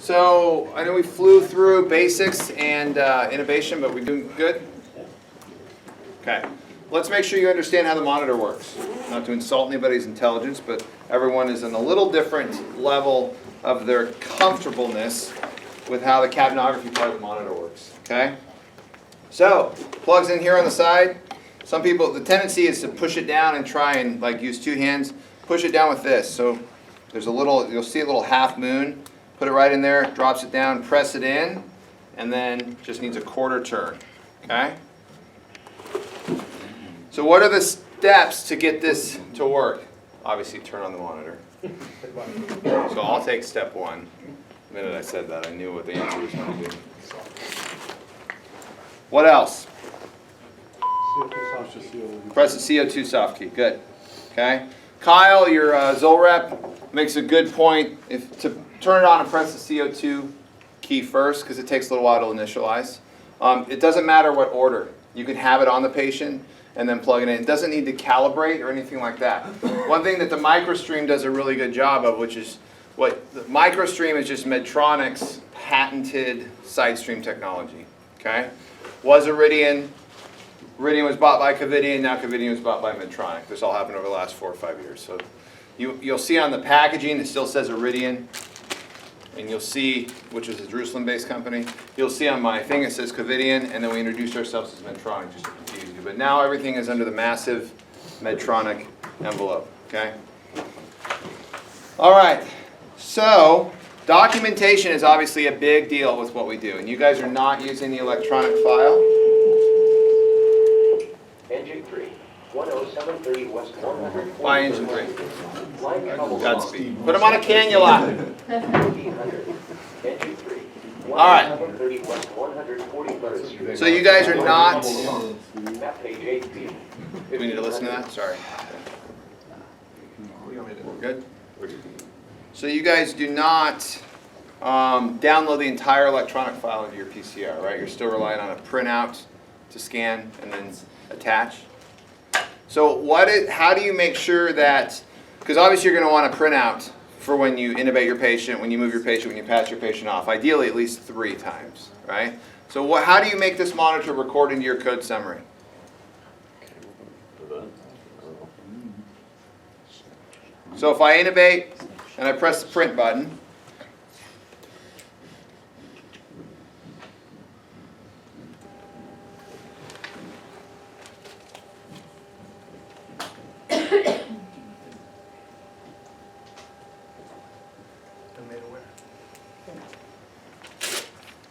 So I know we flew through basics and innovation, but we're doing good? Okay. Let's make sure you understand how the monitor works. Not to insult anybody's intelligence, but everyone is in a little different level of their comfortableness with how the capnography part of the monitor works. Okay? So, plugs in here on the side. Some people, the tendency is to push it down and try and like use two hands. Push it down with this. So there's a little, you'll see a little half moon. Put it right in there, drops it down, press it in, and then just needs a quarter turn. Okay? So what are the steps to get this to work? Obviously turn on the monitor. So I'll take step one. The minute I said that, I knew what the answer was going to be. What else? Press the CO2 soft key. Good. Okay. Kyle, your Zoll rep, makes a good point to turn it on and press the CO2 key first because it takes a little while to initialize. It doesn't matter what order. You can have it on the patient and then plug it in. It doesn't need to calibrate or anything like that. One thing that the MicroStream does a really good job of, which is what the MicroStream is just Medtronic's patented side stream technology. Okay? Was Iridian. Iridian was bought by Covidien, now Covidien was bought by Medtronic. This all happened over the last 4 or 5 years. So you'll see on the packaging it still says Iridian. And you'll see, which is a Jerusalem-based company, you'll see on my thing it says Covidien, and then we introduced ourselves as Medtronic just to confuse you. But now everything is under the massive Medtronic envelope, okay? All right, so documentation is obviously a big deal with what we do, and you guys are not using the electronic file. Engine 3, 10730 West 100. Why engine 3? Godspeed. Put them on a cannula. 1500. Engine 3. All right. 130 West 143rd Street. So you guys are not. Map page 8B. Do we need to listen to that? Sorry. Good. So you guys do not download the entire electronic file into your PCR, right? You're still relying on a printout to scan and then attach. So how do you make sure that, because obviously you're going to want a printout for when you intubate your patient, when you move your patient, when you pass your patient off, ideally at least 3 times, right? So how do you make this monitor record into your code summary? So if I intubate and I press the print button,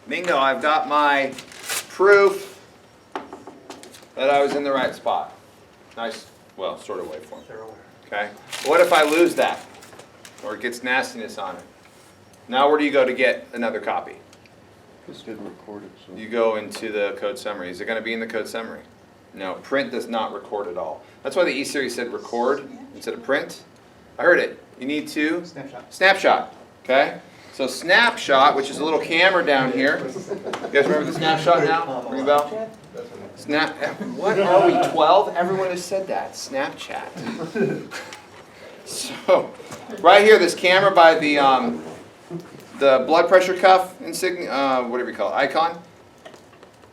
bingo, I've got my proof that I was in the right spot. Nice, well, sort of waveform. Okay. What if I lose that? Or it gets nastiness on it? Now where do you go to get another copy? This didn't record it, so. You go into the code summary. Is it going to be in the code summary? No, print does not record at all. That's why the E-Series said record instead of print. I heard it. You need to? Snapshot. Okay? So snapshot, which is a little camera down here. You guys remember the snapshot now? Ring a bell? What are we, 12? Everyone has said that. Snapchat. So, right here, this camera by the blood pressure cuff insignia, whatever you call it, icon.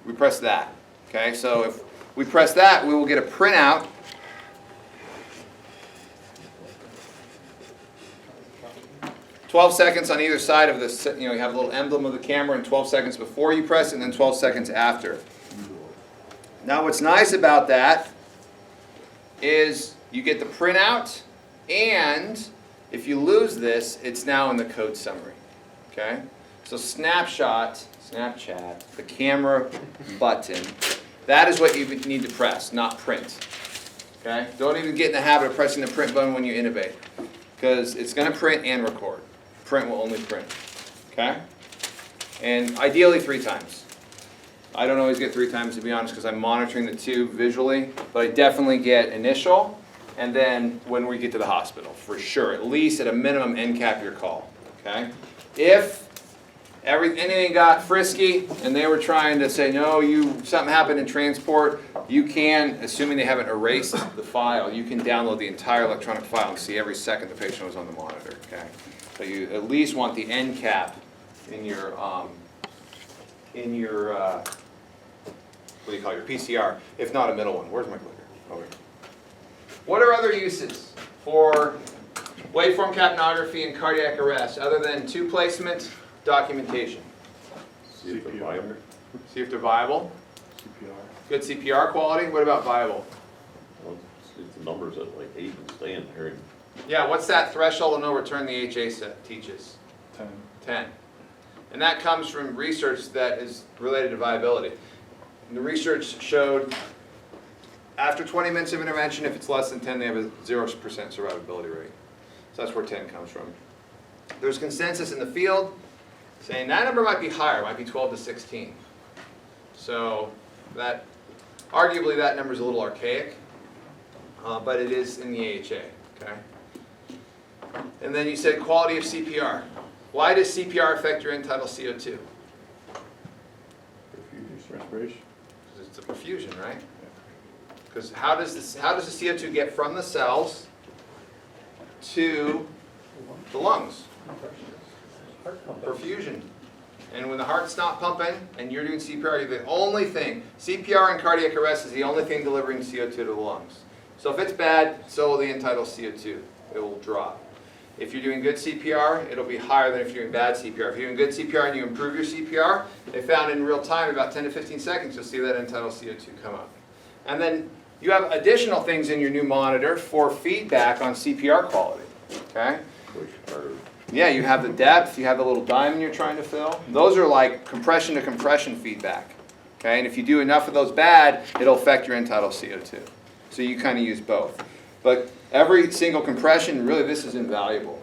We press that. Okay, so if we press that, we will get a printout. "12 seconds on either side of this, you have a little emblem of the camera, and 12 seconds before you press it, and then 12 seconds after. Now what's nice about that is you get the printout, and if you lose this, it's now in the code summary. Okay? So Snapchat, the camera button, that is what you need to press, not print. Okay? Don't even get in the habit of pressing the print button when you intubate, because it's going to print and record. Print will only print. Okay? And ideally 3 times. I don't always get 3 times, to be honest, because I'm monitoring the tube visually, but I definitely get initial, and then when we get to the hospital, for sure. At least at a minimum, NCAP your call. Okay? If anything got frisky and they were trying to say, no, something happened in transport, you can, assuming they haven't erased the file, you can download the entire electronic file and see every second the patient was on the monitor. Okay? So you at least want the NCAP in your what do you call it, your PCR, if not a middle one. Where's my clicker? Over here. What are other uses for waveform capnography and cardiac arrest other than tube placement, documentation? See if they're viable. See if they're viable. CPR. Good CPR quality. What about viable? Well, it's the numbers at like 8 and staying there. Yeah, what's that threshold of no return the HA set teaches? 10. 10. And that comes from research that is related to viability. And the research showed after 20 minutes of intervention, if it's less than 10, they have a 0% survivability rate. So that's where 10 comes from. There's consensus in the field saying that number might be higher, might be 12 to 16. So that, arguably that number is a little archaic, but it is in the AHA, okay? And then you said quality of CPR. Why does CPR affect your end tidal CO2? Respiration. Because it's a perfusion, right? Because how does the CO2 get from the cells to the lungs? Perfusion. And when the heart's not pumping and you're doing CPR, you're the only thing. CPR and cardiac arrest is the only thing delivering CO2 to the lungs. So if it's bad, so will the end tidal CO2. It will drop. If you're doing good CPR, it'll be higher than if you're doing bad CPR. If you're doing good CPR and you improve your CPR, they found in real time, about 10 to 15 seconds, you'll see that end tidal CO2 come up. And then you have additional things in your new monitor for feedback on CPR quality. Okay? Which are, Yeah, you have the depth, you have the little diamond you're trying to fill. Those are like compression to compression feedback. Okay? And if you do enough of those bad, it'll affect your end tidal CO2. So you kind of use both. But every single compression, really this is invaluable.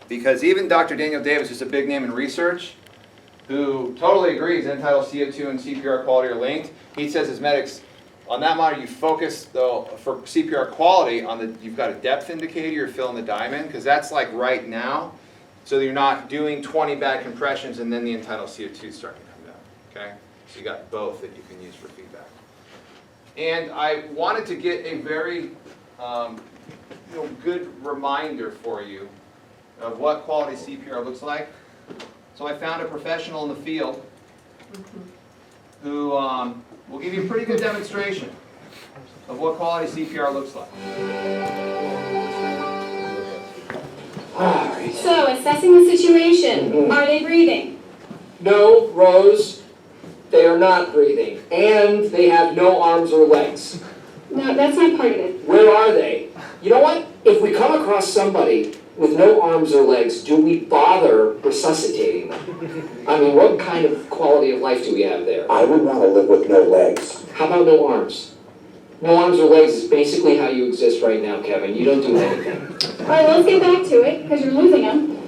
Because even Dr. Daniel Davis, who's a big name in research, who totally agrees end tidal CO2 and CPR quality are linked, he says as medics, on that monitor you focus though for CPR quality on you've got a depth indicator, you're filling the diamond, because that's like right now, so you're not doing 20 bad compressions and then the end tidal CO2 is starting to come down. Okay? So you got both that you can use for feedback. And I wanted to get a very good reminder for you of what quality CPR looks like. So I found a professional in the field who will give you a pretty good demonstration of what quality CPR looks like. So, assessing the situation, are they breathing? No, Rose, they are not breathing, and they have no arms or legs. No, that's not part of it. Where are they? You know what? If we come across somebody with no arms or legs, do we bother resuscitating them? I mean, what kind of quality of life do we have there? I would want to live with no legs. How about no arms? No arms or legs is basically how you exist right now, Kevin. You don't do anything. All right, let's get back to it, because you're losing them.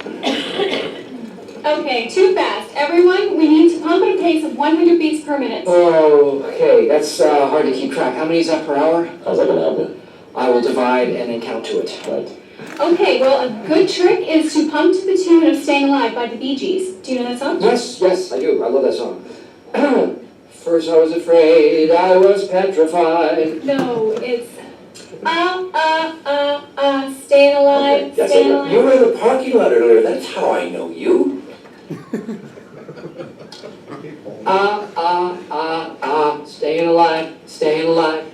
Okay, too fast. Everyone, we need to pump at a pace of 100 beats per minute. Oh, okay, that's hard to keep track. How many is that per hour? How's that going to help you? I will divide and then count to it. Right. Okay, well, a good trick is to pump to the tune of Staying Alive by the Bee Gees. Do you know that song? Yes, I do. I love that song. First I was afraid, I was petrified. No, it's Staying Alive, Okay, yes, Staying you Alive. were in the parking lot earlier. That's how I know you. Staying alive, staying alive.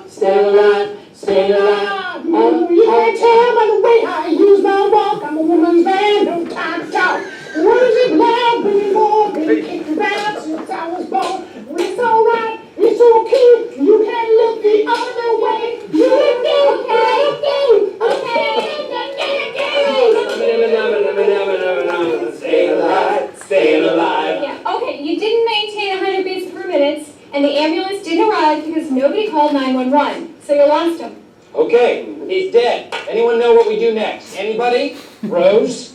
Staying alive, staying alive. You can't tell by the way I use my walk. I'm a woman's man, no time to talk. What is it now? Bring more, been kicked around since I was born. It's alright, it's okay. You can look the other way. You look Staying alive, staying alive. Yeah, okay, you didn't maintain 100 beats per minute, and the ambulance didn't arrive because nobody called 911, so you lost him. Okay, he's dead. Anyone know what we do next? Anybody? Rose?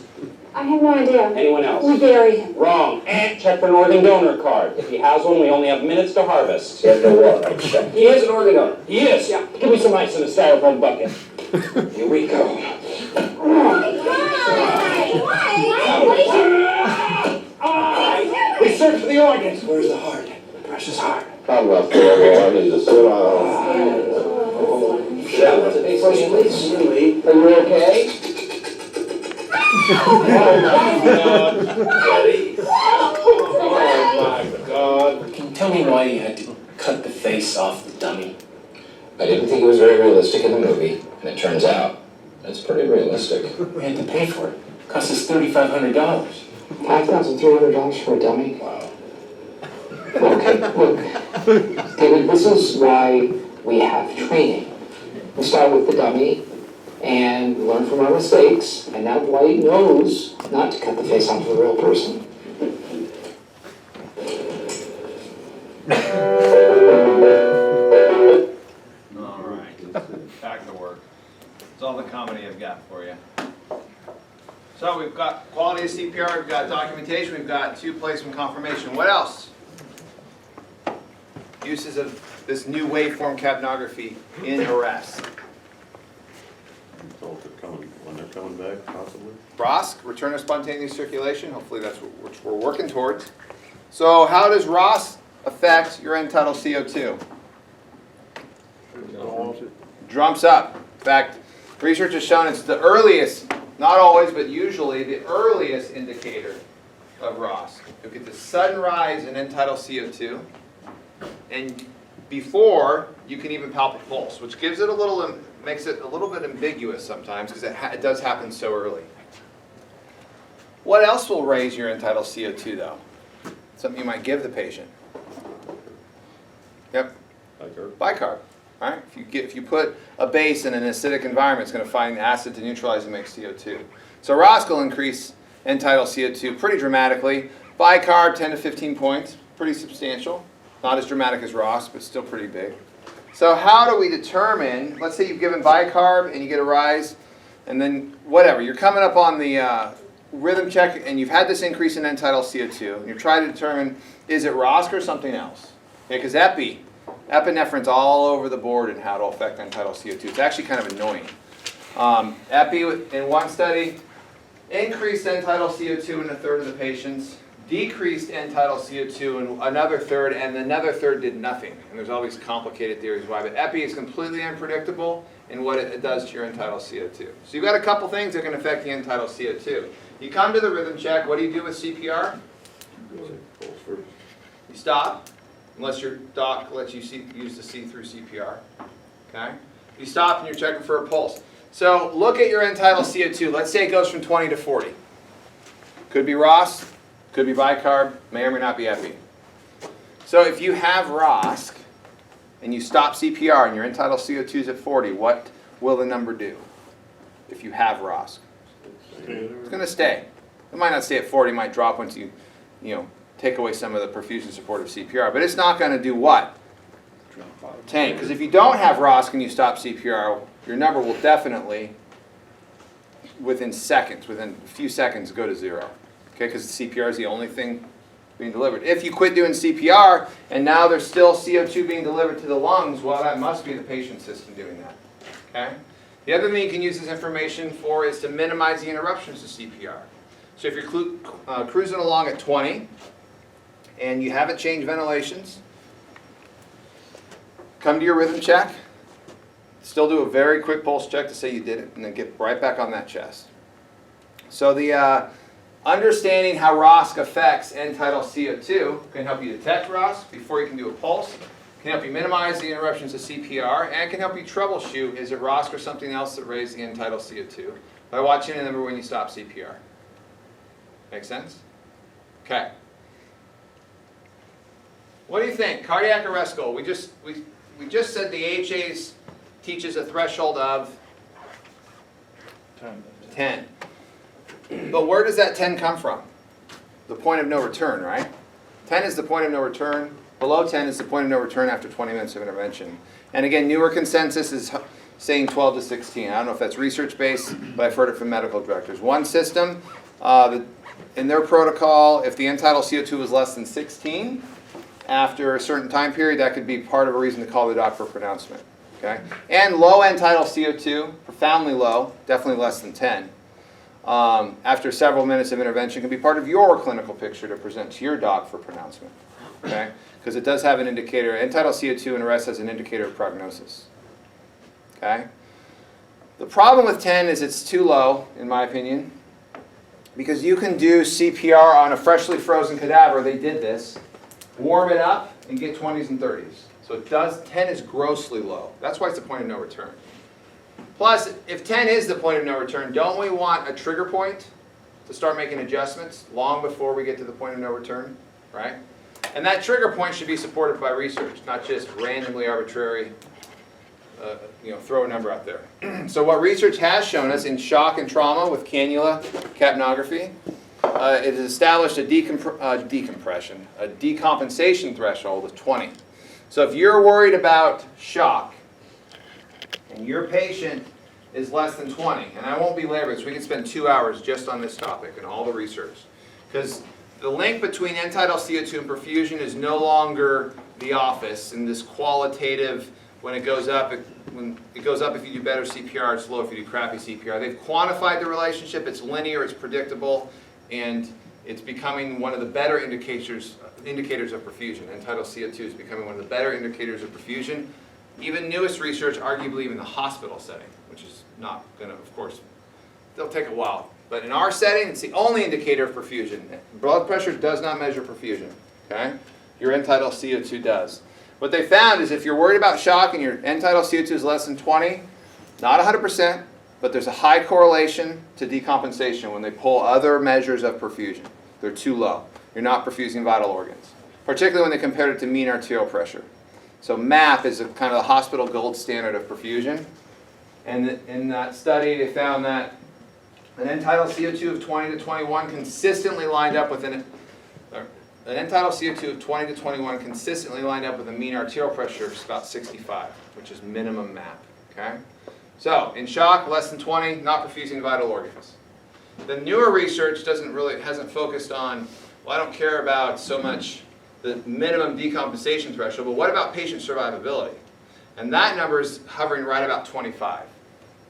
I have no idea. Anyone else? We bury him. Wrong. And check for an organ donor card. If he has one, we only have minutes to harvest. There's no water. Check. He is an organ donor. He is? Yeah. Give me some ice in a styrofoam bucket. Here we go. We search for the organs. Where's the heart? The precious heart. Commonwealth, I need to sit on. Yeah, what's it? Hey, please. Are you okay? Oh my God. Can you tell me why you had to cut the face off the dummy? I didn't think it was very realistic in the movie, and it turns out it's pretty realistic. We had to pay for it. Cost us $3,500. $5,300 for a dummy? Wow. Okay, look, David, this is why we have training. We start with the dummy and learn from our mistakes, and now Dwight knows not to cut the face off of a real person. All right, back to work. That's all the comedy I've got for you. So we've got quality of CPR, we've got documentation, we've got 2 placement confirmation. What else? Uses of this new waveform capnography in arrest. So if they're coming, when they're coming back, possibly? ROSC, return of spontaneous circulation, hopefully that's what we're working towards. So how does ROSC affect your end tidal CO2? Jumps up. In fact, research has shown it's the earliest, not always, but usually the earliest indicator of ROSC. You get the sudden rise in end tidal CO2, and before you can even palpate pulse, which gives it a little, makes it a little bit ambiguous sometimes because it does happen so early. What else will raise your end tidal CO2 though? Something you might give the patient. Yep. Bicarb. Bicarb. Right? If you put a base in an acidic environment, it's going to find acid to neutralize and make CO2. So ROSC will increase end tidal CO2 pretty dramatically. Bicarb 10 to 15 points, pretty substantial. Not as dramatic as ROSC, but still pretty big. So how do we determine, let's say you've given bicarb and you get a rise, and then whatever, you're coming up on the rhythm check and you've had this increase in end tidal CO2, and you're trying to determine, is it ROSC or something else? Because epinephrine's all over the board in how it'll affect end tidal CO2. It's actually kind of annoying. Epi, in one study, increased end tidal CO2 in a third of the patients, decreased end tidal CO2 in another third, and another third did nothing. And there's all these complicated theories why, but epi is completely unpredictable in what it does to your end tidal CO2. So you've got a couple things that can affect the end tidal CO2. You come to the rhythm check, what do you do with CPR? Pulse first. You stop, unless your doc lets you use the see-through CPR. Okay? You stop and you're checking for a pulse. So look at your end tidal CO2. Let's say it goes from 20 to 40. Could be ROSC, could be bicarb, may or may not be epi. So if you have ROSC and you stop CPR and your end tidal CO2 is at 40, what will the number do if you have ROSC? It's going to stay. It might not stay at 40, it might drop once you take away some of the perfusion support of CPR, but it's not going to do what? Tank. Because if you don't have ROSC and you stop CPR, your number will definitely, within a few seconds, go to 0. Okay, because CPR is the only thing being delivered. If you quit doing CPR and now there's still CO2 being delivered to the lungs, well, that must be the patient's system doing that. Okay? The other thing you can use this information for is to minimize the interruptions to CPR. So if you're cruising along at 20 and you haven't changed ventilations, come to your rhythm check, still do a very quick pulse check to say you did it, and then get right back on that chest. So the understanding how ROSC affects end tidal CO2 can help you detect ROSC before you can do a pulse, can help you minimize the interruptions to CPR, and can help you troubleshoot, is it ROSC or something else that raised the end tidal CO2 by watching the number when you stop CPR. Make sense? Okay. What do you think? Cardiac arrest goal. We just said the AHA's teaches a threshold of 10. But where does that 10 come from? The point of no return, right? 10 is the point of no return. Below 10 is the point of no return after 20 minutes of intervention. And again, newer consensus is saying 12 to 16. I don't know if that's research-based, but I've heard it from medical directors. One system, in their protocol, if the end tidal CO2 was less than 16, after a certain time period, that could be part of a reason to call the doc for pronouncement. Okay? And low end tidal CO2, profoundly low, definitely less than 10, after several minutes of intervention can be part of your clinical picture to present to your doc for pronouncement. Okay? Because it does have an indicator. End tidal CO2 in arrest has an indicator of prognosis. Okay? The problem with 10 is it's too low, in my opinion. because you can do CPR on a freshly frozen cadaver. They did this. Warm it up and get 20s and 30s. So it does, 10 is grossly low. That's why it's the point of no return. Plus, if 10 is the point of no return, don't we want a trigger point to start making adjustments long before we get to the point of no return, right? And that trigger point should be supported by research, not just randomly arbitrary, throw a number out there. So what research has shown us in shock and trauma with cannula capnography, it has established a decompensation threshold of 20. So if you're worried about shock and your patient is less than 20, and I won't belabor this, we could spend 2 hours just on this topic and all the research, because the link between end-tidal CO2 and perfusion is no longer the office and this qualitative, when it goes up if you do better CPR, it's low if you do crappy CPR. They've quantified the relationship, it's linear, it's predictable, and it's becoming one of the better indicators of perfusion. End-tidal CO2 is becoming one of the better indicators of perfusion. Even newest research, arguably even the hospital setting, which is not going to, of course, they'll take a while. But in our setting, it's the only indicator of perfusion. Blood pressure does not measure perfusion, okay? Your end-tidal CO2 does. What they found is if you're worried about shock and your end-tidal CO2 is less than 20, not 100%, but there's a high correlation to decompensation when they pull other measures of perfusion. They're too low. You're not perfusing vital organs, particularly when they compared it to mean arterial pressure. So MAP is kind of the hospital gold standard of perfusion. And in that study, they found that an end-tidal CO2 of 20 to 21 consistently lined up with an end-tidal CO2 of 20 to 21 consistently lined up with a mean arterial pressure of about 65, which is minimum MAP. Okay? So in shock, less than 20, not perfusing vital organs. The newer research hasn't focused on, well, I don't care about so much the minimum decompensation threshold, but what about patient survivability? And that number is hovering right about 25.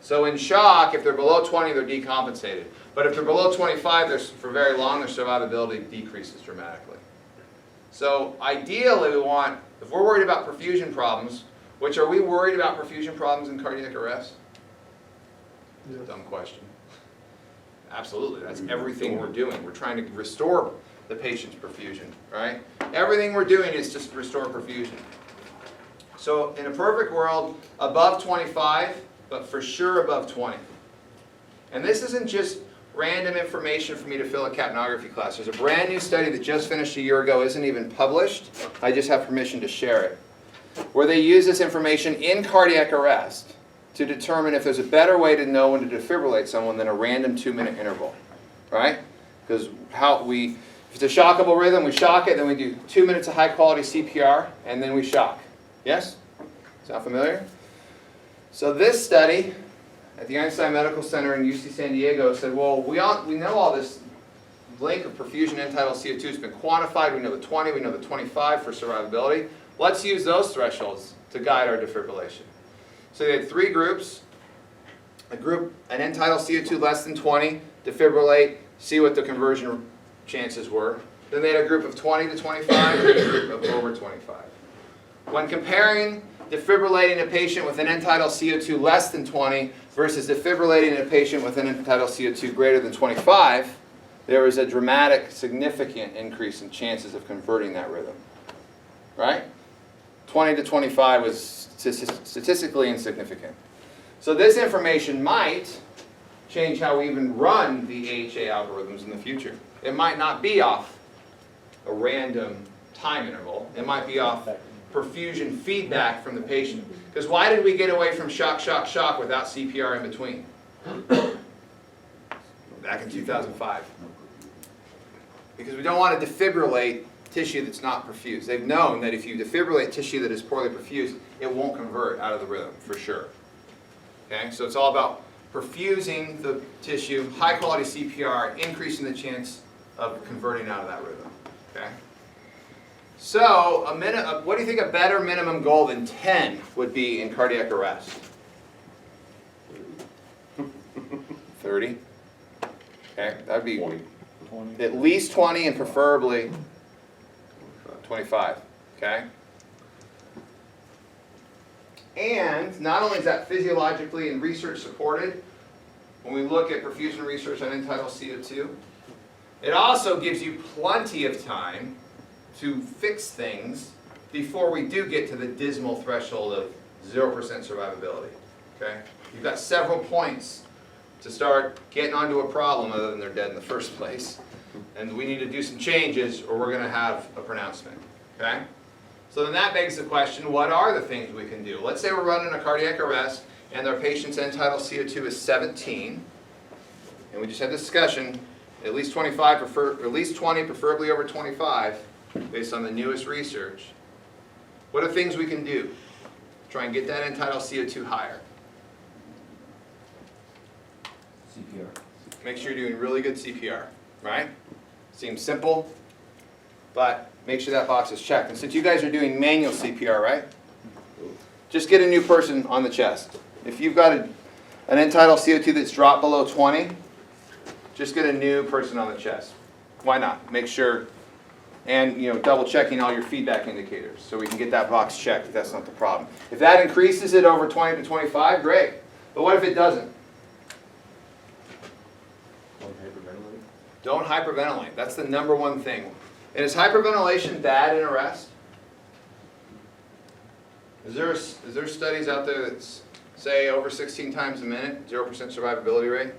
So in shock, if they're below 20, they're decompensated. But if they're below 25, for very long, their survivability decreases dramatically. So ideally, we want, if we're worried about perfusion problems, which are we worried about perfusion problems in cardiac arrest? Yes. Dumb question. Absolutely, that's everything we're doing. We're trying to restore the patient's perfusion, right? Everything we're doing is just restore perfusion. So in a perfect world, above 25, but for sure above 20. And this isn't just random information for me to fill a capnography class. There's a brand new study that just finished a year ago, isn't even published. I just have permission to share it, where they use this information in cardiac arrest to determine if there's a better way to know when to defibrillate someone than a random 2-minute interval, right? Because if it's a shockable rhythm, we shock it, then we do 2 minutes of high-quality CPR, and then we shock. Yes? Sound familiar? So this study at the Einstein Medical Center in UC San Diego said, well, we know all this link of perfusion end-tidal CO2 has been quantified. We know the 20, we know the 25 for survivability. Let's use those thresholds to guide our defibrillation. So they had 3 groups. An end-tidal CO2 less than 20, defibrillate, see what the conversion chances were. Then they had a group of 20 to 25 and a group of over 25. When comparing defibrillating a patient with an end-tidal CO2 less than 20 versus defibrillating a patient with an end-tidal CO2 greater than 25, there was a dramatic, significant increase in chances of converting that rhythm. Right? 20 to 25 was statistically insignificant. So this information might change how we even run the AHA algorithms in the future. It might not be off a random time interval. It might be off perfusion feedback from the patient. Because why did we get away from shock, shock, shock without CPR in between? Back in 2005. Because we don't want to defibrillate tissue that's not perfused. They've known that if you defibrillate tissue that is poorly perfused, it won't convert out of the rhythm, for sure. Okay, so it's all about perfusing the tissue, high quality CPR, increasing the chance of converting out of that rhythm. Okay? So, what do you think a better minimum goal than 10 would be in cardiac arrest? 30? Okay, that would be 20. At least 20 and preferably 25. Okay? And not only is that physiologically and research supported, when we look at perfusion research on end-tidal CO2. It also gives you plenty of time to fix things before we do get to the dismal threshold of 0% survivability. Okay? You've got several points to start getting onto a problem other than they're dead in the first place. And we need to do some changes or we're going to have a pronouncement. Okay? So then that begs the question, what are the things we can do? Let's say we're running a cardiac arrest and our patient's end-tidal CO2 is 17. And we just had this discussion, at least 20, preferably over 25, based on the newest research. What are things we can do to try and get that end-tidal CO2 higher? CPR. Make sure you're doing really good CPR, right? Seems simple, but make sure that box is checked. And since you guys are doing manual CPR, right? Just get a new person on the chest. If you've got an end-tidal CO2 that's dropped below 20, just get a new person on the chest. Why not? Make sure, and double checking all your feedback indicators so we can get that box checked if that's not the problem. If that increases it over 20 to 25, great. But what if it doesn't? Don't hyperventilate. That's the number one thing. And is hyperventilation bad in arrest? Is there studies out there that say over 16 times a minute, 0% survivability rate?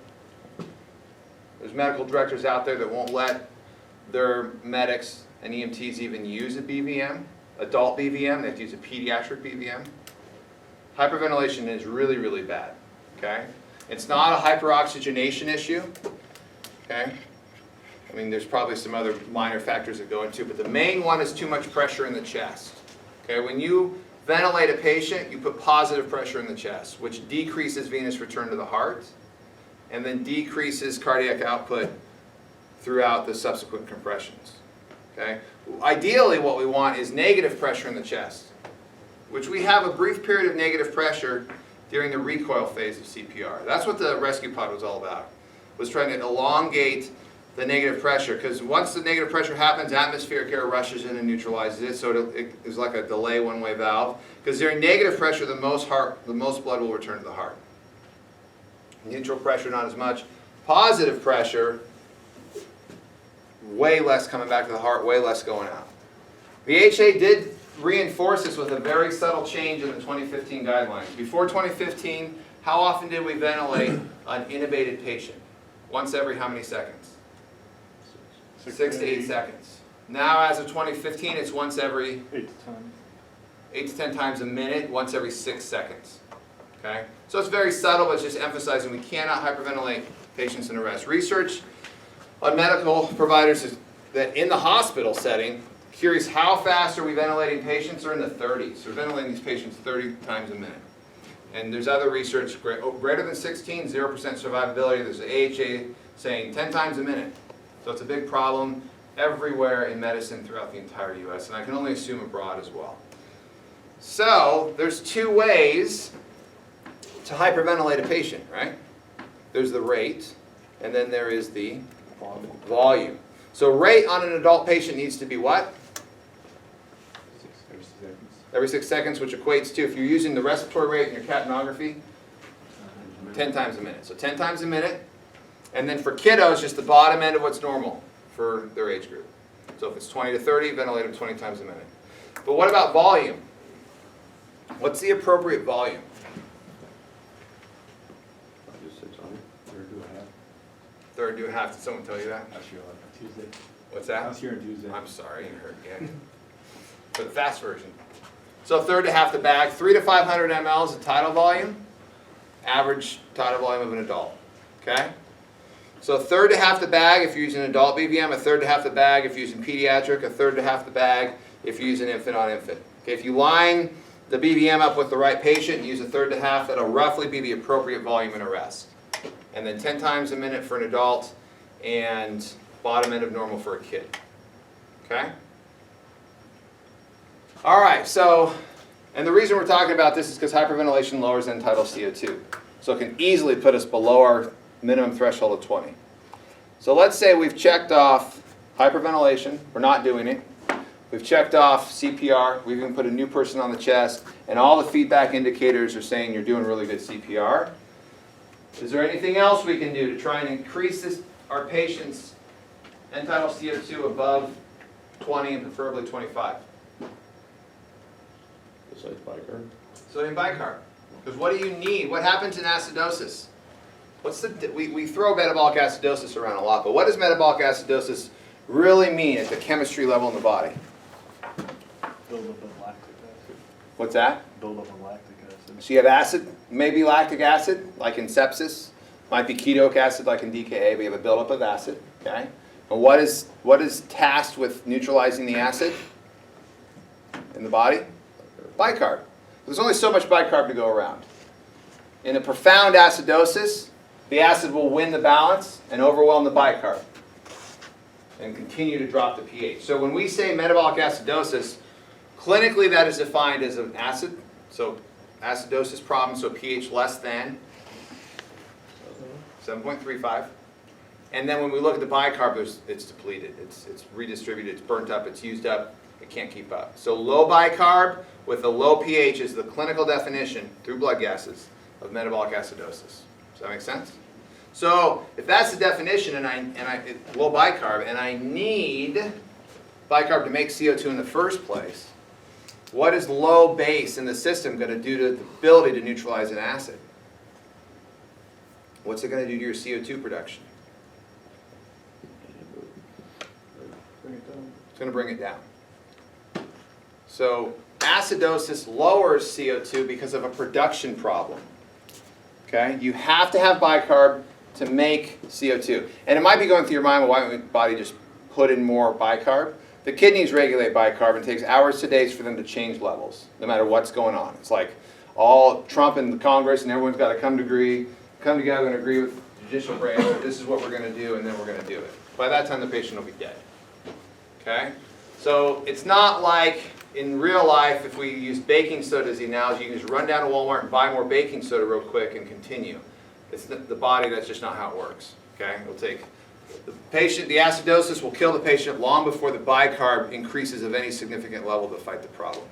There's medical directors out there that won't let their medics and EMTs even use a BVM, adult BVM. They have to use a pediatric BVM. Hyperventilation is really, really bad. Okay? It's not a hyperoxygenation issue. Okay? I mean, there's probably some other minor factors that go into it, but the main one is too much pressure in the chest. Okay? When you ventilate a patient, you put positive pressure in the chest, which decreases venous return to the heart, and then decreases cardiac output throughout the subsequent compressions. Okay? Ideally, what we want is negative pressure in the chest, which we have a brief period of negative pressure during the recoil phase of CPR. That's what the rescue pod was all about, was trying to elongate the negative pressure, because once the negative pressure happens, atmospheric air rushes in and neutralizes it, so it is like a delay one-way valve, because during negative pressure, the most blood will return to the heart. Neutral pressure, not as much. Positive pressure, way less coming back to the heart, way less going out. The HA did reinforce this with a very subtle change in the 2015 guidelines. Before 2015, how often did we ventilate an intubated patient? Once every how many seconds? 6 to 8 seconds. Now, as of 2015, it's once every 8 to 10 times a minute, once every 6 seconds. Okay? So it's very subtle, but it's just emphasizing we cannot hyperventilate patients in arrest. Research on medical providers is that in the hospital setting, curious how fast are we ventilating patients? Are in the 30s. We're ventilating these patients 30 times a minute. And there's other research, greater than 16, 0% survivability. There's the AHA saying 10 times a minute. So it's a big problem everywhere in medicine throughout the entire U.S., and I can only assume abroad as well. So there's two ways to hyperventilate a patient, right? There's the rate, and then there is the volume. So rate on an adult patient needs to be what? Every 6 seconds, which equates to, if you're using the respiratory rate in your capnography, 10 times a minute. So 10 times a minute. And then for kiddos, just the bottom end of what's normal for their age group. So if it's 20 to 30, ventilate them 20 times a minute. But what about volume? What's the appropriate volume? Just 600. Third to a half. Did someone tell you that? Tuesday. What's that? I was here on Tuesday. I'm sorry, you heard again. For the fast version. So third to half the bag, 300 to 500 ml is the tidal volume, average tidal volume of an adult. Okay? So a third to half the bag if you're using adult BVM, a third to half the bag if you're using pediatric, a third to half the bag if you're using infant on infant. Okay, if you line the BVM up with the right patient and use a third to half, that'll roughly be the appropriate volume in arrest. And then 10 times a minute for an adult and bottom end of normal for a kid. Okay? All right, so, and the reason we're talking about this is because hyperventilation lowers end-tidal CO2. So it can easily put us below our minimum threshold of 20. So let's say we've checked off hyperventilation, we're not doing it. We've checked off CPR, we've even put a new person on the chest, and all the feedback indicators are saying you're doing really good CPR. Is there anything else we can do to try and increase our patient's end-tidal CO2 above 20 and preferably 25? Besides bicarb? Sodium bicarb. Because what do you need? What happens in acidosis? We throw metabolic acidosis around a lot, but what does metabolic acidosis really mean at the chemistry level in the body? Buildup of lactic acid. What's that? Buildup of lactic acid. So you have acid, maybe lactic acid, like in sepsis. Might be ketoic acid, like in DKA, but you have a buildup of acid. Okay. And what is tasked with neutralizing the acid in the body? Bicarb. There's only so much bicarb to go around. In a profound acidosis, the acid will win the balance and overwhelm the bicarb and continue to drop the pH. So when we say metabolic acidosis, clinically that is defined as an acid, so acidosis problem, so pH less than 7.35. And then when we look at the bicarb, it's depleted, it's redistributed, it's burnt up, it's used up, it can't keep up. So low bicarb with a low pH is the clinical definition through blood gases of metabolic acidosis. Does that make sense? So if that's the definition, and low bicarb, and I need bicarb to make CO2 in the first place, what is low base in the system going to do to the ability to neutralize an acid? What's it going to do to your CO2 production? It's going to bring it down. So acidosis lowers CO2 because of a production problem. Okay? You have to have bicarb to make CO2. And it might be going through your mind, well, why don't the body just put in more bicarb? The kidneys regulate bicarb, and it takes hours to days for them to change levels, no matter what's going on. It's like all Trump and the Congress and everyone's got to come together and agree with the judicial branch that this is what we're going to do, and then we're going to do it. By that time, the patient will be dead. Okay? So it's not like in real life, if we use baking soda as the analogy, you can just run down to Walmart and buy more baking soda real quick and continue. It's the body, that's just not how it works. Okay? It'll take the patient, the acidosis will kill the patient long before the bicarb increases of any significant level to fight the problem.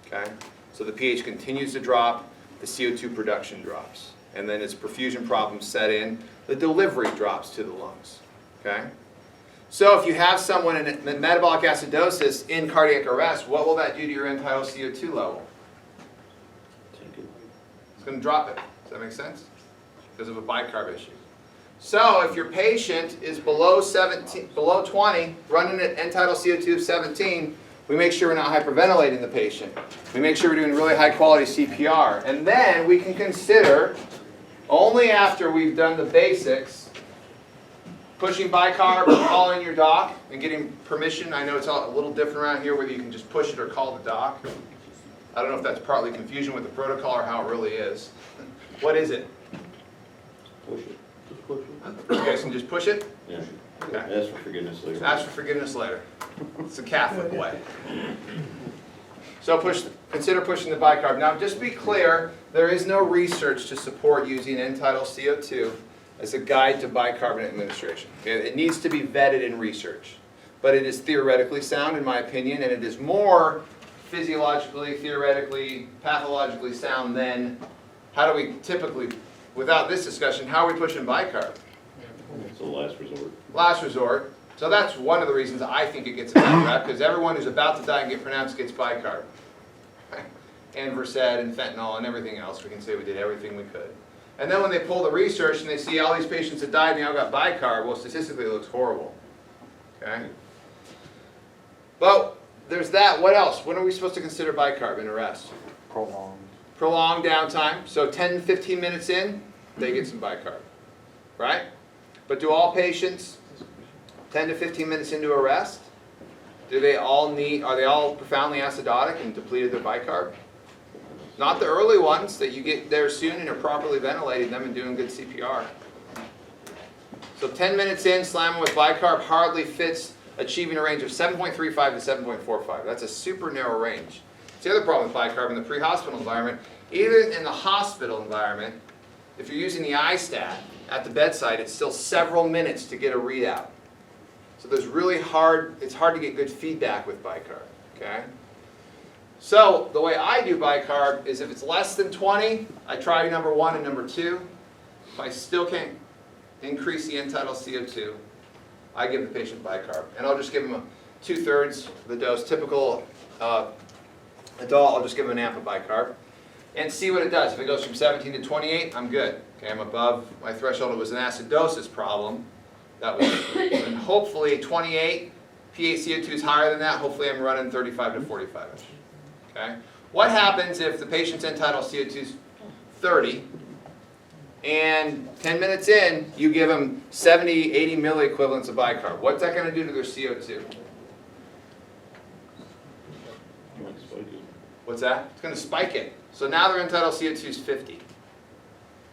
Okay? So the pH continues to drop, the CO2 production drops. And then as perfusion problems set in, the delivery drops to the lungs. Okay? So if you have someone in metabolic acidosis in cardiac arrest, what will that do to your end-tidal CO2 level? It's going to drop it. Does that make sense? Because of a bicarb issue. So if your patient is below 20, running at end-tidal CO2 of 17, we make sure we're not hyperventilating the patient. We make sure we're doing really high-quality CPR. And then we can consider, only after we've done the basics, pushing bicarb or calling your doc and getting permission. I know it's a little different around here whether you can just push it or call the doc. I don't know if that's partly confusion with the protocol or how it really is. What is it? Push it. Just push it. You guys can just push it? Yeah. Okay. Ask for forgiveness later. Ask for forgiveness later. It's the Catholic way. So consider pushing the bicarb. Now just be clear, there is no research to support using end-tidal CO2 as a guide to bicarbonate administration. Okay? It needs to be vetted in research. But it is theoretically sound, in my opinion, and it is more physiologically, theoretically, pathologically sound than how do we typically, without this discussion, how are we pushing bicarb? It's a last resort. Last resort. So that's one of the reasons I think it gets a bad rep, because everyone who's about to die and get pronounced gets bicarb. And Versed and fentanyl and everything else. We can say we did everything we could. And then when they pull the research and they see all these patients that died and they all got bicarb, well, statistically it looks horrible. Okay? But there's that. What else? When are we supposed to consider bicarb in arrest? Prolonged. Prolonged downtime. So 10, 15 minutes in, they get some bicarb. Right? But do all patients 10 to 15 minutes into arrest, are they all profoundly acidotic and depleted their bicarb? Not the early ones that you get there soon and are properly ventilating them and doing good CPR. So 10 minutes in, slamming with bicarb hardly fits achieving a range of 7.35 to 7.45. That's a super narrow range. It's the other problem with bicarb in the pre-hospital environment. Even in the hospital environment, if you're using the iStat at the bedside, it's still several minutes to get a readout. So it's hard to get good feedback with bicarb. Okay? So the way I do bicarb is if it's less than 20, I try number 1 and number 2. if I still can't increase the end-tidal CO2, I give the patient bicarb. And I'll just give them 2/3 the dose. Typical adult, I'll just give them an amp of bicarb. And see what it does. If it goes from 17 to 28, I'm good. Okay, I'm above my threshold. It was an acidosis problem. That was, and hopefully 28, PaCO2 is higher than that. Hopefully I'm running 35 to 45-ish. Okay? What happens if the patient's end-tidal CO2 is 30, and 10 minutes in, you give them 70, 80 milliequivalents of bicarb? What's that going to do to their CO2? You might spike it. What's that? It's going to spike it. So now their end-tidal CO2 is 50.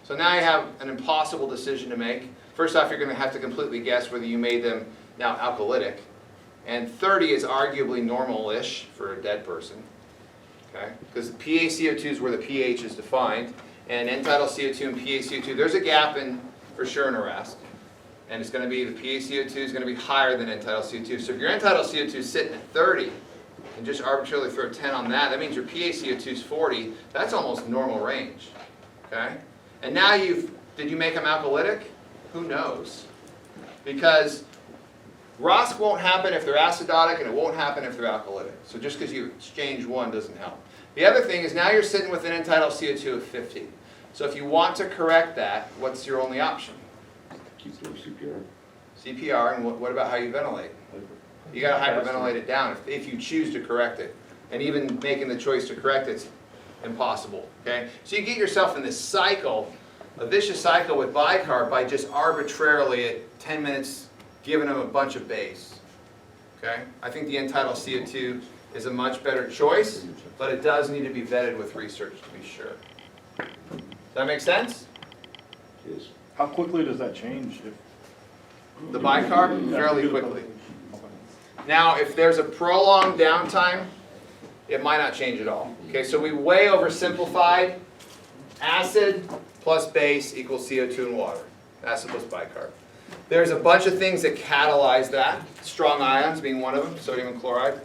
So now you have an impossible decision to make. First off, you're going to have to completely guess whether you made them now alkalytic. And 30 is arguably normal-ish for a dead person. Okay? Because the PaCO2 is where the pH is defined. And end-tidal CO2 and PaCO2, there's a gap in, for sure, in arrest. And it's going to be, the PaCO2 is going to be higher than end-tidal CO2. So if your end-tidal CO2 is sitting at 30, and just arbitrarily throw 10 on that, that means your PaCO2 is 40. That's almost normal range. Okay? And now did you make them alkalytic? Who knows? Because ROSC won't happen if they're acidotic, and it won't happen if they're alkalytic. So just because you exchange one doesn't help. The other thing is now you're sitting with an end-tidal CO2 of 50. So if you want to correct that, what's your only option? Keep doing CPR. CPR, and what about how you ventilate? You got to hyperventilate it down if you choose to correct it. And even making the choice to correct it's impossible. Okay? So you get yourself in this cycle, a vicious cycle with bicarb by just arbitrarily at 10 minutes giving them a bunch of base. Okay? I think the end-tidal CO2 is a much better choice, but it does need to be vetted with research to be sure. Does that make sense? Yes. How quickly does that change? If The bicarb? Fairly quickly. Now, if there's a prolonged downtime, it might not change at all. Okay, so we way oversimplified. Acid plus base equals CO2 and water. Acid plus bicarb. There's a bunch of things that catalyze that, strong ions being one of them, sodium and chloride.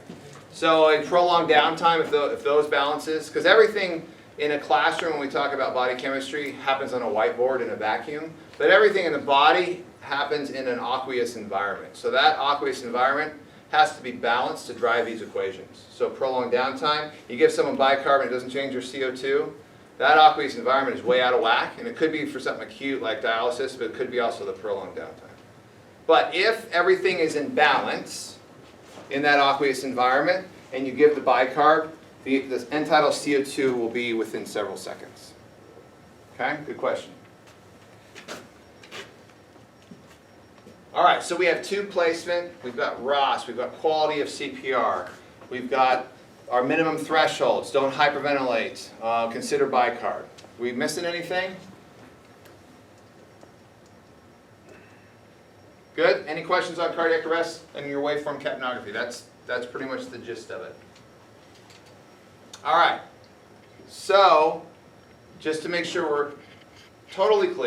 So a prolonged downtime, if those balances, because everything in a classroom when we talk about body chemistry happens on a whiteboard in a vacuum, but everything in the body happens in an aqueous environment. So that aqueous environment has to be balanced to drive these equations. So prolonged downtime, you give someone bicarb and it doesn't change their CO2, that aqueous environment is way out of whack, and it could be for something acute like dialysis, but it could be also the prolonged downtime. But if everything is in balance in that aqueous environment, and you give the bicarb, the end-tidal CO2 will be within several seconds. Okay, good question. All right, so we have tube placement, we've got ROS, we've got quality of CPR, we've got our minimum thresholds, don't hyperventilate, consider bicarb. Are we missing anything? Good? Any questions on cardiac arrest and your waveform capnography? That's pretty much the gist of it. All right, so just to make sure we're totally clear,